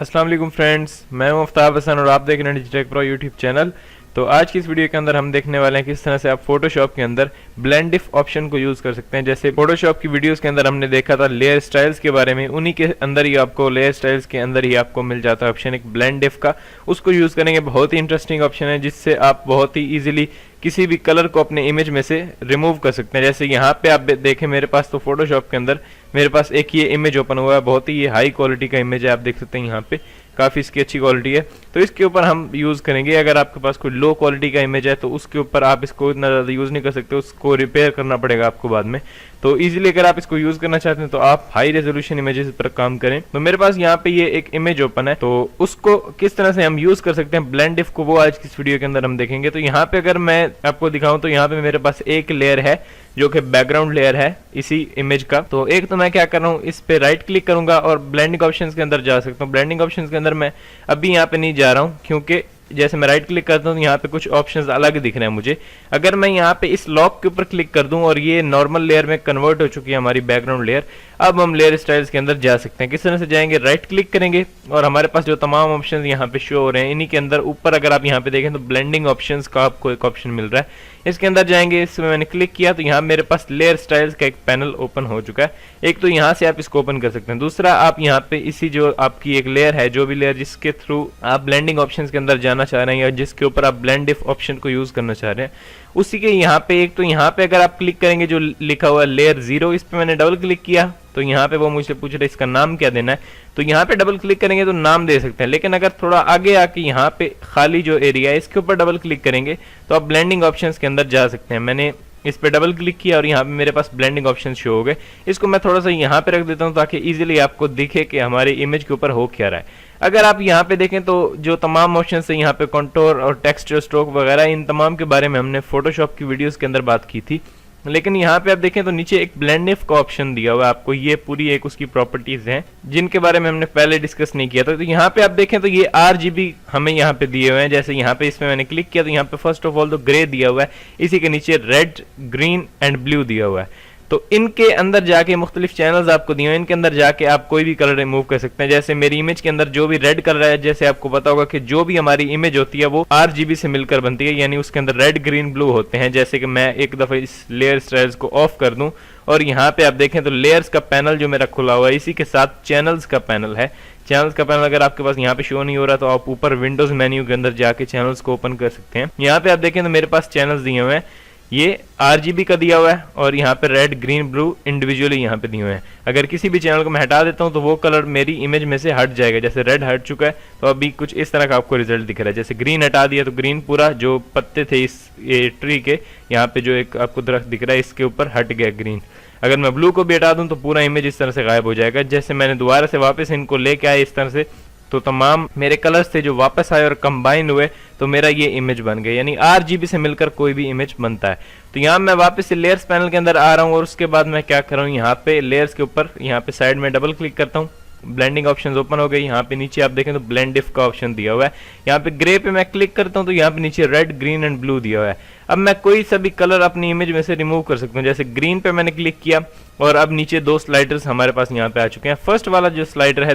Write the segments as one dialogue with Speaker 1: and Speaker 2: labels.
Speaker 1: अस्सलाम वालेकुम फ्रेंड्स, मैं हूं आफ्ताब हसन और आप देख रहे हैं डिजिटेक प्रो यूट्यूब चैनल। तो आज की इस वीडियो के अंदर हम देखने वाले हैं किस तरह से आप फोटोशॉप के अंदर ब्लेंड इफ ऑप्शन को यूज़ कर सकते हैं। जैसे फोटोशॉप की वीडियोस के अंदर हमने देखा था लेयर स्टाइल्स के बारे में, उन्हीं के अंदर ही आपको लेयर स्टाइल्स के अंदर ही आपको मिल जाता है ऑप्शन एक ब्लेंड इफ का। उसको यूज़ करेंगे, बहुत ही इंटरेस्टिंग ऑप्शन है जिससे आप बहुत ही ईजिली किसी भी कलर को अपने इमेज में से रिमूव कर सकते हैं। जैसे यहाँ पे आप देखें, मेरे पास तो फोटोशॉप के अंदर मेरे पास एक ये इमेज ओपन हुआ है, बहुत ही ये हाई क्वालिटी का इमेज है, आप देख सकते हैं यहाँ पे काफ़ी इसकी अच्छी क्वालिटी है। तो इसके ऊपर हम यूज़ करेंगे। अगर आपके पास कोई लो क्वालिटी का इमेज है तो उसके ऊपर आप इसको इतना ज़्यादा यूज़ नहीं कर सकते, उसको रिपेयर करना पड़ेगा आपको बाद में। तो इजीली अगर आप इसको यूज़ करना चाहते हैं तो आप हाई रेजोल्यूशन इमेजेस पर काम करें। तो मेरे पास यहाँ पे ये एक इमेज ओपन है, तो उसको किस तरह से हम यूज़ कर सकते हैं ब्लेंड इफ को, वो आज की इस वीडियो के अंदर हम देखेंगे। तो यहाँ पे अगर मैं आपको दिखाऊं तो यहाँ पे मेरे पास एक लेयर है जो कि बैकग्राउंड लेयर है इसी इमेज का। तो एक तो मैं क्या कर रहा हूँ, इस पे राइट क्लिक करूंगा और ब्लेंडिंग ऑप्शंस के अंदर जा सकता हूँ। ब्लेंडिंग ऑप्शंस के अंदर मैं अभी यहाँ पे नहीं जा रहा हूँ क्योंकि जैसे मैं राइट क्लिक करता हूँ तो यहाँ पे कुछ ऑप्शंस अलग दिख रहे हैं मुझे। अगर मैं यहाँ पे इस लॉक के ऊपर क्लिक कर दूं और ये नॉर्मल लेयर में कन्वर्ट हो चुकी है हमारी बैकग्राउंड लेयर, अब हम लेयर स्टाइल्स के अंदर जा सकते हैं। किस तरह से जाएंगे, राइट क्लिक करेंगे और हमारे पास जो तमाम ऑप्शंस यहाँ पे शो हो रहे हैं इन्हीं के अंदर ऊपर अगर आप यहाँ पे देखें तो ब्लेंडिंग ऑप्शंस का आपको एक ऑप्शन मिल रहा है। इसके अंदर जाएंगे, इसमें मैंने क्लिक किया तो यहाँ मेरे पास लेयर स्टाइल्स का एक पैनल ओपन हो चुका है। एक तो यहाँ से आप इसको ओपन कर सकते हैं, दूसरा आप यहाँ पे इसी जो आपकी एक लेयर है, जो भी लेयर जिसके थ्रू आप ब्लेंडिंग ऑप्शंस के अंदर जाना चाह रहे हैं या जिसके ऊपर आप ब्लेंड इफ ऑप्शन को यूज करना चाह रहे हैं, उसी के यहाँ पे एक तो यहाँ पे अगर आप क्लिक करेंगे जो लिखा हुआ है लेयर 0, इस पे मैंने डबल क्लिक किया तो यहाँ पे वो मुझसे पूछ रहे इसका नाम क्या देना है। तो यहाँ पे डबल क्लिक करेंगे तो नाम दे सकते हैं, लेकिन अगर थोड़ा आगे आके यहाँ पे खाली जो एरिया है इसके ऊपर डबल क्लिक करेंगे तो आप ब्लेंडिंग ऑप्शंस के अंदर जा सकते हैं। मैंने इस पे डबल क्लिक किया और यहाँ पे मेरे पास ब्लेंडिंग ऑप्शन शो हो गए। इसको मैं थोड़ा सा यहाँ पे रख देता हूँ ताकि इजीली आपको दिखे कि हमारे इमेज के ऊपर हो क्या रहा है। अगर आप यहाँ पे देखें तो जो तमाम ऑप्शन है यहाँ पे कंटूर और टेक्सचर स्ट्रोक वगैरह, इन तमाम के बारे में हमने फोटोशॉप की वीडियोस के अंदर बात की थी। लेकिन यहाँ पे आप देखें तो नीचे एक ब्लेंड इफ का ऑप्शन दिया हुआ है आपको, ये पूरी एक उसकी प्रॉपर्टीज हैं जिनके बारे में हमने पहले डिस्कस नहीं किया था। तो यहाँ पे आप देखें तो ये RGB हमें यहाँ पे दिए हुए हैं। जैसे यहाँ पे इसमें मैंने क्लिक किया तो यहाँ पे फर्स्ट ऑफ ऑल तो ग्रे दिया हुआ है, इसी के नीचे रेड, ग्रीन एंड ब्लू दिया हुआ है। तो इनके अंदर जाके मुख्तलिफ चैनल्स आपको दिए हैं, इनके अंदर जाके आप कोई भी कलर रिमूव कर सकते हैं। जैसे मेरी इमेज के अंदर जो भी रेड कलर है, जैसे आपको पता होगा कि जो भी हमारी इमेज होती है वो RGB से मिलकर बनती है, यानी उसके अंदर रेड, ग्रीन, ब्लू होते हैं। जैसे कि मैं एक दफा इस लेयर स्टाइल्स को ऑफ कर दूं और यहाँ पे आप देखें तो लेयर्स का पैनल जो मेरा खुला हुआ है, इसी के साथ चैनल्स का पैनल है। चैनल्स का पैनल अगर आपके पास यहाँ पे शो नहीं हो रहा तो आप ऊपर विंडोज मेन्यू के अंदर जाके चैनल्स को ओपन कर सकते हैं। यहाँ पे आप देखें तो मेरे पास चैनल्स दिए हुए हैं, ये RGB का दिया हुआ है और यहाँ पे रेड, ग्रीन, ब्लू इंडिविजुअली यहाँ पे दिए हुए हैं। अगर किसी भी चैनल को मैं हटा देता हूँ तो वो कलर मेरी इमेज में से हट जाएगा। जैसे रेड हट चुका है तो अभी कुछ इस तरह का आपको रिजल्ट दिख रहा है। जैसे ग्रीन हटा दिया तो ग्रीन पूरा जो पत्ते थे इस ट्री के, यहाँ पे जो एक आपको दरख्त दिख रहा है इसके ऊपर हट गया ग्रीन। अगर मैं ब्लू को भी हटा दूं तो पूरा इमेज इस तरह से गायब हो जाएगा। जैसे मैंने दोबारा से वापस इनको लेके आया इस तरह से, तो तमाम मेरे कलर्स थे जो वापस आए और कंबाइन हुए तो मेरा ये इमेज बन गया। यानी RGB से मिलकर कोई भी इमेज बनता है। तो यहाँ मैं वापस से लेयर्स पैनल के अंदर आ रहा हूँ और उसके बाद मैं क्या कर रहा हूँ, यहाँ पे लेयर्स के ऊपर यहाँ पे साइड में डबल क्लिक करता हूँ, ब्लेंडिंग ऑप्शंस ओपन हो गई। यहाँ पे नीचे आप देखें तो ब्लेंड इफ का ऑप्शन दिया हुआ है। यहाँ पे ग्रे पे मैं क्लिक करता हूँ तो यहाँ पे नीचे रेड, ग्रीन एंड ब्लू दिया हुआ है। अब मैं कोई सा भी कलर अपनी इमेज में से रिमूव कर सकता हूँ। जैसे ग्रीन पे मैंने क्लिक किया और अब नीचे दो स्लाइडर्स हमारे पास यहाँ पे आ चुके हैं। फर्स्ट वाला जो स्लाइडर है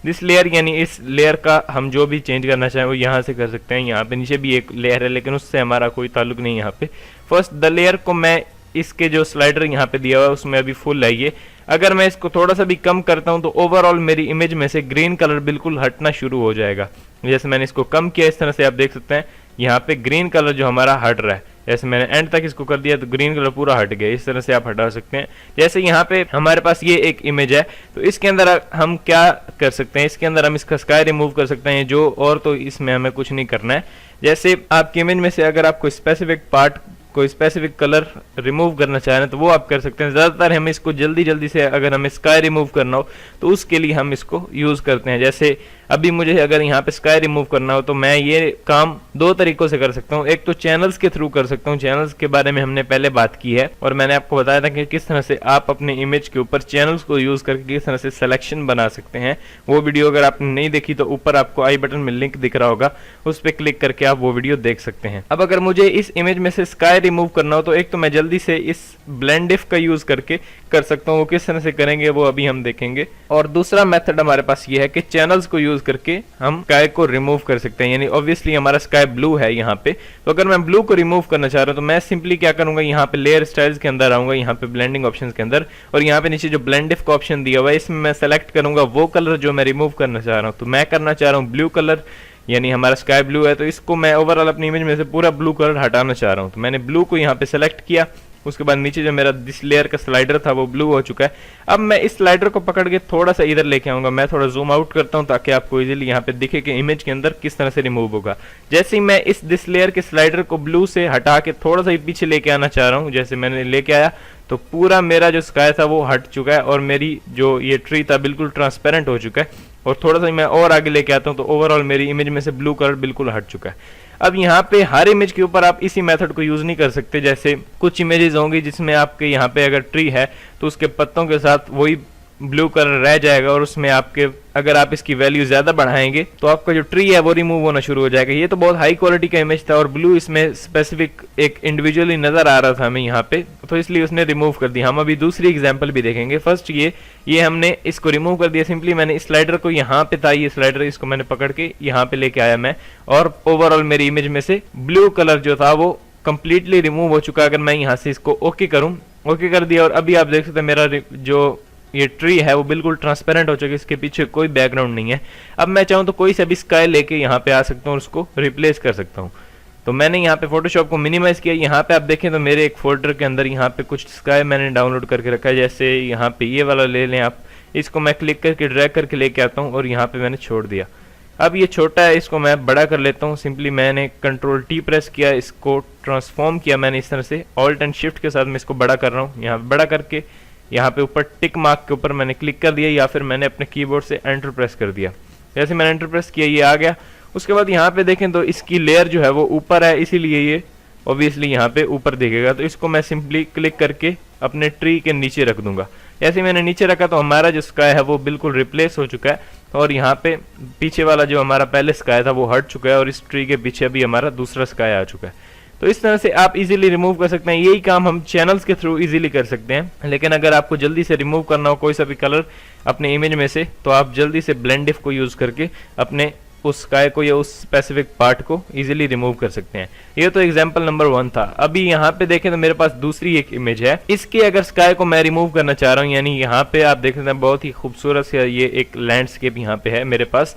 Speaker 1: दिस लेयर यानी इस लेयर का हम जो भी चेंज करना चाहें वो यहाँ से कर सकते हैं। यहाँ पे नीचे भी एक लेयर है लेकिन उससे हमारा कोई ताल्लुक नहीं। यहाँ पे फर्स्ट द लेयर को मैं इसके जो स्लाइडर यहाँ पे दिया हुआ है उसमें अभी फुल है ये। अगर मैं इसको थोड़ा सा भी कम करता हूँ तो ओवरऑल मेरी इमेज में से ग्रीन कलर बिल्कुल हटना शुरू हो जाएगा। जैसे मैंने इसको कम किया इस तरह से आप देख सकते हैं यहाँ पे ग्रीन कलर जो हमारा हट रहा है। जैसे मैंने एंड तक इसको कर दिया तो ग्रीन कलर पूरा हट गया। इस तरह से आप हटा सकते हैं। जैसे यहाँ पे हमारे पास ये एक इमेज है तो इसके अंदर हम क्या कर सकते हैं, इसके अंदर हम इसका स्काई रिमूव कर सकते हैं जो, और तो इसमें हमें कुछ नहीं करना है। जैसे आपकी इमेज में से अगर आपको स्पेसिफिक पार्ट, कोई स्पेसिफिक कलर रिमूव करना चाह रहे हैं तो वो आप कर सकते हैं। ज़्यादातर हमें इसको जल्दी से अगर हमें स्काई रिमूव करना हो तो उसके लिए हम इसको यूज़ करते हैं। जैसे अभी मुझे अगर यहाँ पे स्काई रिमूव करना हो तो मैं ये काम दो तरीकों से कर सकता हूँ। एक तो चैनल्स के थ्रू कर सकता हूँ, चैनल्स के बारे में हमने पहले बात की है और मैंने आपको बताया था कि किस तरह से आप अपने इमेज के ऊपर चैनल्स को यूज करके किस तरह से सिलेक्शन बना सकते हैं। वो वीडियो अगर आपने नहीं देखी तो ऊपर आपको आई बटन में लिंक दिख रहा होगा, उस पर क्लिक करके आप वो वीडियो देख सकते हैं। अब अगर मुझे इस इमेज में से स्काई रिमूव करना हो तो एक तो मैं जल्दी से इस ब्लेंड इफ का यूज करके कर सकता हूँ, वो किस तरह से करेंगे वो अभी हम देखेंगे। और दूसरा मेथड हमारे पास ये है कि चैनल्स को यूज करके हम स्काई को रिमूव कर सकते हैं। यानी ऑब्वियसली हमारा स्काई ब्लू है यहाँ पे, तो अगर मैं ब्लू को रिमूव करना चाह रहा हूँ तो मैं सिंपली क्या करूंगा, यहाँ पे लेयर स्टाइल्स के अंदर आऊंगा, यहाँ पे ब्लेंडिंग ऑप्शन के अंदर, और यहाँ पे नीचे जो ब्लेंड इफ का ऑप्शन दिया हुआ है इसमें मैं सेलेक्ट करूंगा वो कलर जो मैं रिमूव करना चाह रहा हूँ। तो मैं करना चाह रहा हूँ ब्लू कलर, यानी हमारा स्काई ब्लू है, तो इसको मैं ओवरऑल अपनी इमेज में से पूरा ब्लू कलर हटाना चाह रहा हूँ। तो मैंने ब्लू को यहाँ पे सेलेक्ट किया, उसके बाद नीचे जो मेरा दिस लेयर का स्लाइडर था वो ब्लू हो चुका है। अब मैं इस स्लाइडर को पकड़ के थोड़ा सा इधर लेके आऊंगा, मैं थोड़ा जूम आउट करता हूं ताकि आपको इजीली यहाँ पे दिखे कि इमेज के अंदर किस तरह से रिमूव होगा। जैसे ही मैं इस दिस लेयर के स्लाइडर को ब्लू से हटा के थोड़ा सा पीछे लेके आना चाह रहा हूँ, जैसे मैंने लेके आया तो पूरा मेरा जो स्काई था वो हट चुका है और मेरी जो ये ट्री था बिल्कुल ट्रांसपेरेंट हो चुका है। और थोड़ा सा मैं और आगे लेके आता हूँ तो ओवरऑल मेरी इमेज में से ब्लू कलर बिल्कुल हट चुका है। अब यहाँ पे हर इमेज के ऊपर आप इसी मेथड को यूज नहीं कर सकते। जैसे कुछ इमेजेस होंगी जिसमें आपके यहाँ पे अगर ट्री है तो उसके पत्तों के साथ वही ब्लू कलर रह जाएगा और उसमें आपके अगर आप इसकी वैल्यू ज्यादा बढ़ाएंगे तो आपका जो ट्री है वो रिमूव होना शुरू हो जाएगा। ये तो बहुत हाई क्वालिटी का इमेज था और ब्लू इसमें स्पेसिफिक एक इंडिविजुअली नजर आ रहा था हमें यहाँ पे, तो इसलिए उसने रिमूव कर दिया। हम अभी दूसरी एग्जांपल भी देखेंगे। फर्स्ट ये हमने इसको रिमूव कर दिया, सिंपली मैंने इस स्लाइडर को यहाँ पे था, ये स्लाइडर इसको मैंने पकड़ के यहाँ पे लेके आया मैं, और ओवरऑल मेरी इमेज में से ब्लू कलर जो था वो कंप्लीटली रिमूव हो चुका है। अगर मैं यहाँ से इसको ओके करूँ, ओके कर दिया, और अभी आप देख सकते हैं मेरा जो ये ट्री है वो बिल्कुल ट्रांसपेरेंट हो चुका है, इसके पीछे कोई बैकग्राउंड नहीं है। अब मैं चाहूँ तो कोई सा भी स्काई लेके यहाँ पे आ सकता हूँ और उसको रिप्लेस कर सकता हूँ। तो मैंने यहाँ पे फोटोशॉप को मिनिमाइज किया। यहाँ पे आप देखें तो मेरे एक फोल्डर के अंदर यहाँ पे कुछ स्काई मैंने डाउनलोड करके रखा है। जैसे यहाँ पे ये वाला ले लें आप, इसको मैं क्लिक करके ड्रैग करके लेके आता हूँ और यहाँ पे मैंने छोड़ दिया। अब ये छोटा है, इसको मैं बड़ा कर लेता हूँ। सिंपली मैंने कंट्रोल टी प्रेस किया, इसको ट्रांसफॉर्म किया मैंने इस तरह से, ऑल्ट एंड शिफ्ट के साथ मैं इसको बड़ा कर रहा हूँ। यहाँ पे बड़ा करके यहाँ पे ऊपर टिक मार्क के ऊपर मैंने क्लिक कर दिया, या फिर मैंने अपने कीबोर्ड से एंटर प्रेस कर दिया। जैसे मैंने एंटर प्रेस किया ये आ गया। उसके बाद यहाँ पे देखें तो इसकी लेयर जो है वो ऊपर है, इसीलिए ये ऑब्वियसली यहाँ पे ऊपर दिखेगा। तो इसको मैं सिंपली क्लिक करके अपने ट्री के नीचे रख दूंगा। जैसे मैंने नीचे रखा तो हमारा जो स्काई है वो बिल्कुल रिप्लेस हो चुका है और यहाँ पे पीछे वाला जो हमारा पहले स्काई था वो हट चुका है और इस ट्री के पीछे अभी हमारा दूसरा स्काई आ चुका है। तो इस तरह से आप इजीली रिमूव कर सकते हैं। यही काम हम चैनल्स के थ्रू इजीली कर सकते हैं। लेकिन अगर आपको जल्दी से रिमूव करना हो कोई सा भी कलर अपने इमेज में से, तो आप जल्दी से ब्लेंड इफ को यूज करके अपने उस स्काई को या उस स्पेसिफिक पार्ट को इजीली रिमूव कर सकते हैं। ये तो एग्जांपल नंबर 1 था। अभी यहाँ पे देखें तो मेरे पास दूसरी एक इमेज है, इसकी अगर स्काई को मैं रिमूव करना चाह रहा हूँ, यानी यहाँ पे आप देख सकते हैं बहुत ही खूबसूरत से ये एक लैंडस्केप यहाँ पे है मेरे पास।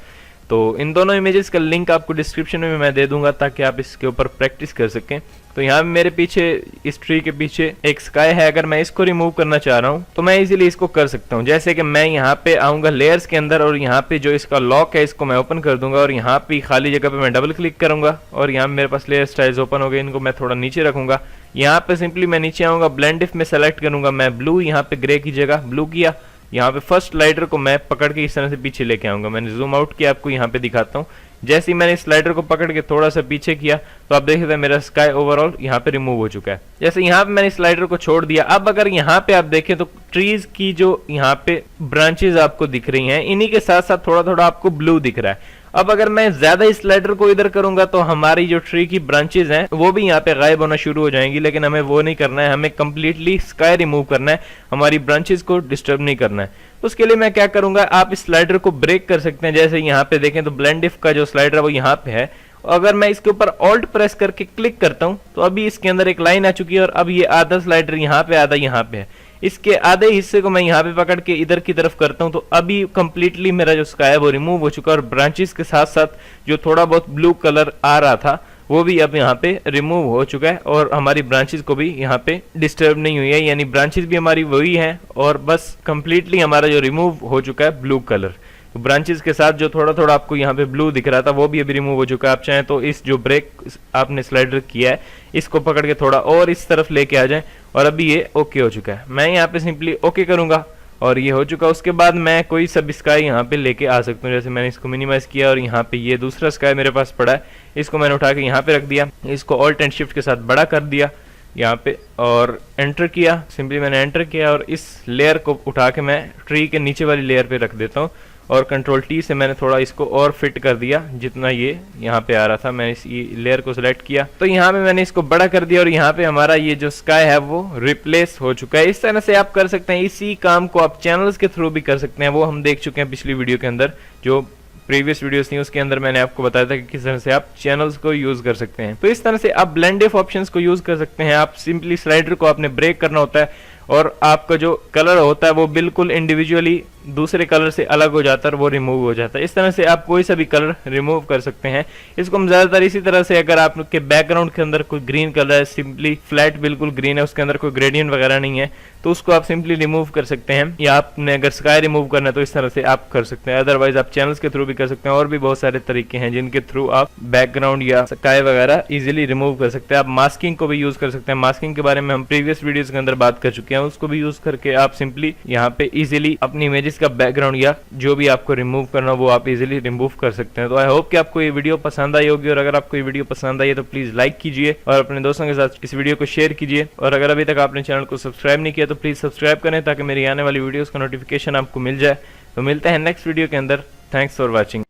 Speaker 1: तो इन दोनों इमेजेस का लिंक आपको डिस्क्रिप्शन में मैं दे दूंगा ताकि आप इसके ऊपर प्रैक्टिस कर सकें। तो यहाँ मेरे पीछे इस ट्री के पीछे एक स्काई है, अगर मैं इसको रिमूव करना चाह रहा हूँ तो मैं इजीली इसको कर सकता हूँ। जैसे कि मैं यहाँ पे आऊंगा लेयर्स के अंदर और यहाँ पे जो इसका लॉक है इसको मैं ओपन कर दूंगा और यहाँ पे खाली जगह पे मैं डबल क्लिक करूंगा और यहाँ मेरे पास लेयर स्टाइल्स ओपन हो गए। इनको मैं थोड़ा नीचे रखूंगा। यहाँ पे सिंपली मैं नीचे आऊंगा, ब्लेंड इफ में सेलेक्ट करूंगा मैं ब्लू, यहाँ पे ग्रे की जगह ब्लू किया। यहाँ पे फर्स्ट स्लाइडर को मैं पकड़ के इस तरह से पीछे लेके आऊंगा। मैंने जूम आउट किया, आपको यहाँ पे दिखाता हूँ। जैसे ही मैंने स्लाइडर को पकड़ के थोड़ा सा पीछे किया तो आप देख सकते हैं मेरा स्काई ओवरऑल यहाँ पे रिमूव हो चुका है। जैसे यहाँ पे मैंने स्लाइडर को छोड़ दिया। अब अगर यहाँ पे आप देखें तो ट्रीज की जो यहाँ पे ब्रांचेस आपको दिख रही हैं, इन्हीं के साथ साथ थोड़ा थोड़ा आपको ब्लू दिख रहा है। अब अगर मैं ज्यादा इस स्लाइडर को इधर करूंगा तो हमारी जो ट्री की ब्रांचेस हैं वो भी यहाँ पे गायब होना शुरू हो जाएंगी, लेकिन हमें वो नहीं करना है। हमें कंप्लीटली स्काई रिमूव करना है, हमारी ब्रांचेस को डिस्टर्ब नहीं करना है। उसके लिए मैं क्या करूंगा, आप इस स्लाइडर को ब्रेक कर सकते हैं। जैसे यहाँ पे देखें तो ब्लेंड इफ का जो स्लाइडर है वो यहाँ पे है। अगर मैं इसके ऊपर ऑल्ट प्रेस करके क्लिक करता हूँ तो अभी इसके अंदर एक लाइन आ चुकी है और अब ये आधा स्लाइडर यहाँ पे आधा यहाँ पे है। इसके आधे हिस्से को मैं यहाँ पे पकड़ के इधर की तरफ करता हूँ तो अभी कंप्लीटली मेरा जो स्काई है वो रिमूव हो चुका है और ब्रांचेस के साथ साथ जो थोड़ा बहुत ब्लू कलर आ रहा था वो भी अब यहाँ पे रिमूव हो चुका है और हमारी ब्रांचेस को भी यहाँ पे डिस्टर्ब नहीं हुई है, यानी ब्रांचेस भी हमारी वही है और बस कंप्लीटली हमारा जो रिमूव हो चुका है ब्लू कलर। तो ब्रांचेस के साथ जो थोड़ा थोड़ा आपको यहाँ पे ब्लू दिख रहा था वो भी अभी रिमूव हो चुका है। आप चाहें तो इस जो ब्रेक आपने स्लाइडर किया है इसको पकड़ के थोड़ा और इस तरफ लेके आ जाएं और अभी ये ओके हो चुका है। मैं यहाँ पे सिंपली ओके करूंगा और ये हो चुका। उसके बाद मैं कोई सब स्काई यहाँ पे लेके आ सकता हूँ। जैसे मैंने इसको मिनिमाइज किया और यहाँ पे ये दूसरा स्काई मेरे पास पड़ा है, इसको मैंने उठा के यहाँ पे रख दिया, इसको ऑल्ट एंड शिफ्ट के साथ बड़ा कर दिया यहाँ पे और एंटर किया। सिंपली मैंने एंटर किया और इस लेयर को उठा के मैं ट्री के नीचे वाली लेयर पे रख देता हूँ और कंट्रोल टी से मैंने थोड़ा इसको और फिट कर दिया जितना ये यहाँ पे आ रहा था। मैंने इस लेयर को सिलेक्ट किया तो यहाँ पे मैंने इसको बड़ा कर दिया और यहाँ पे हमारा ये जो स्काई है वो रिप्लेस हो चुका है। इस तरह से आप कर सकते हैं। इसी काम को आप चैनल्स के थ्रू भी कर सकते हैं, वो हम देख चुके हैं पिछली वीडियो के अंदर। जो प्रीवियस वीडियोस थी उसके अंदर मैंने आपको बताया था कि किस तरह से आप चैनल्स को यूज कर सकते हैं। तो इस तरह से आप ब्लेंड इफ ऑप्शंस को यूज कर सकते हैं। आप सिंपली स्लाइडर को आपने ब्रेक करना होता है और आपका जो कलर होता है वो बिल्कुल इंडिविजुअली दूसरे कलर से अलग हो जाता है और वो रिमूव हो जाता है। इस तरह से आप कोई सा भी कलर रिमूव कर सकते हैं। इसको हम ज्यादातर इसी तरह से, अगर आपके बैकग्राउंड के अंदर कोई ग्रीन कलर है, सिंपली फ्लैट बिल्कुल ग्रीन है, उसके अंदर कोई ग्रेडियंट वगैरह नहीं है, तो उसको आप सिंपली रिमूव कर सकते हैं। या आपने अगर स्काई रिमूव करना है तो इस तरह से आप कर सकते हैं। अदरवाइज आप चैनल्स के थ्रू भी कर सकते हैं। और भी बहुत सारे तरीके हैं जिनके थ्रू आप बैकग्राउंड या स्काई वगैरह इजिली रिमूव कर सकते हैं। आप मास्किंग को भी यूज कर सकते हैं। मास्किंग के बारे में हम प्रीवियस वीडियोस के अंदर बात कर चुके हैं। उसको भी यूज करके आप सिंपली यहाँ पे इजिली अपनी इमेजेस का बैकग्राउंड या जो भी आपको रिमूव करना वो आप इजीली रिमूव कर सकते हैं। तो आई होप कि आपको ये वीडियो पसंद आई होगी और अगर आपको ये वीडियो पसंद आई है तो प्लीज लाइक कीजिए और अपने दोस्तों के साथ इस वीडियो को शेयर कीजिए। और अगर अभी तक आपने चैनल को सब्सक्राइब नहीं किया तो प्लीज सब्सक्राइब करें ताकि मेरी आने वाली वीडियोस का नोटिफिकेशन आपको मिल जाए। तो मिलते हैं नेक्स्ट वीडियो के अंदर। Thanks for watching.